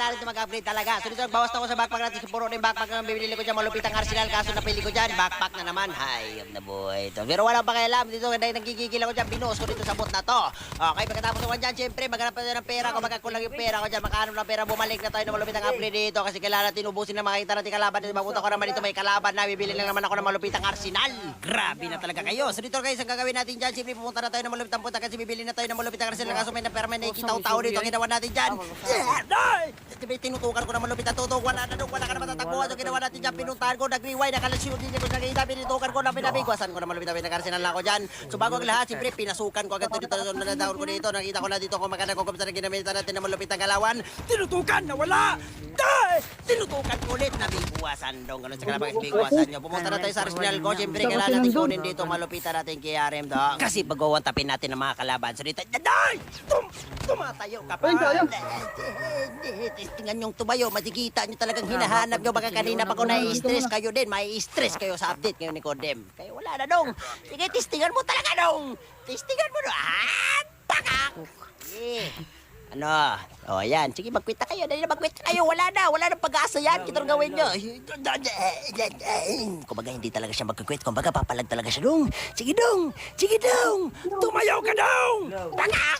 kailangan ito mag-upgrade talaga. So dito nagbawas na ako sa backpack natin. Puro na yung backpack na bibili ko dyan. Malupit ang arsenal. Kaso napili ko dyan. Backpack na naman. Hayop na buhay ito. Pero walang pakialam. Dito dahil nagigigil ako dyan. Binuos ko dito sa bot na to. Okay, pagkatapos naman dyan, syempre, maghanap pa ng pera. Kung magkakulang yung pera ko dyan, makahanap ng pera. Bumalik na tayo na malupit ang upgrade dito. Kasi kailangan natin ubusin na makita natin kalaban. Dito mapunta ko naman dito. May kalaban na. Bibili lang naman ako ng malupit ang arsenal. Grabe na talaga kayo. So dito guys, ang gagawin natin dyan. Siyempre, pupunta na tayo ng malupit ang punta. Kasi bibili na tayo ng malupit ang arsenal. Kaso may na-perma na ikitaw-tao dito. Ang ginawa natin dyan. Tinutukan ko na malupit ang tutok. Wala na doon. Wala ka na matatakbuhan. So ginawa natin dyan. Pinuntahan ko. Nag-rewind. Nakalasyon din ko. Nakita. Pinutukan ko na pinabigwasan ko na malupit ang arsenal na ako dyan. So bago ang lahat, siyempre, pinasukan ko agad dito. Nanadahon ko dito. Nakita ko na dito kung magkana ko kumsa na ginamitan natin ng malupit ang galawan. Tinutukan na wala. Tinutukan ko ulit na bigwasan dong. Ganun sa kalabang bigwasan nyo. Pumunta na tayo sa arsenal ko. Siyempre, kailangan natin kunin dito. Malupitan natin kay RM do. Kasi pag-uwantapin natin ng mga kalaban. So dito, tumatayo ka pa. Testingan yung tumayo. Masikita nyo talagang hinahanap nyo. Baka kanina pa ko na-stress kayo din. May stress kayo sa update ngayon ni Kodem. Kaya wala na dong. Sige, testingan mo talaga dong. Testingan mo dong. Pakak! Ano? O, yan. Sige, mag-quit na kayo. Dali na mag-quit na kayo. Wala na. Wala na pag-asa yan. Kitang gawin nyo. Kumbaga, hindi talaga siya mag-quit. Kumbaga, papalag talaga siya dong. Sige dong. Sige dong. Tumayaw ka dong. Pakak!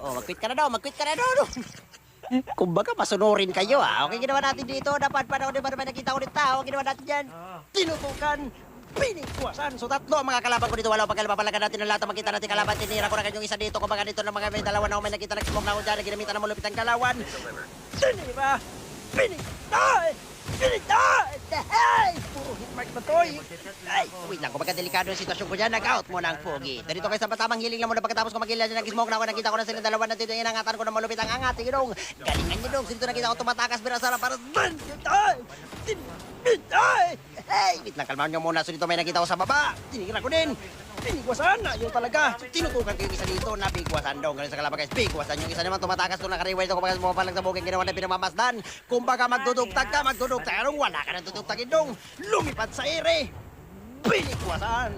O, mag-quit ka na daw. Mag-quit ka na daw. Kumbaga, masunurin kayo Okay, ginawa natin dito. Dapat pa na nakita ko ng tao. Ginawa natin dyan. Tinutukan. Pinikwasan. So tatlo ang mga kalaban ko dito. Wala pag papalagan natin ng lahat. Makita natin kalaban. Tinira ko na kanyang isa dito. Kumbaga dito na mga may dalawa na may nakita nag-smoke na ako dyan. Ginamitan na malupit ang kalawan. Tinira. Pinitay! Pinitay! Hey! Puro hitmark na to. Ay, wait lang. Kumbaga delikado yung sitwasyon ko dyan. Nag-out mo ng pogi. Dito kayo sa tamang healing lang muna. Pagkatapos ko mag-heal dyan, nag-smoke na ako. Nakita ko na silang dalawa na dito. Inangatan ko na malupit ang angat. Sige dong. Galingan nyo dong. Dito nakita ko tumatakas. Birasara para... Hey! Wait lang, kalmahan nyo muna. So dito may nakita ko sa baba. Tinigilan ko din. Pinigwasan na. Yun talaga. So, tinutukan ko yung isa dito na bigwasan daw. Ganun sa kalaban guys. Bigwasan. Yung isa naman tumatakas doon. Nakariway ito. Kumbaga sumapalang sa bukeng ginawa na pinamamasdan. Kumbaga magdudugtag ka. Magdudugtag. Anong wala ka nang tutugtagin dong. Lumipad sa ere. Pinigwasan.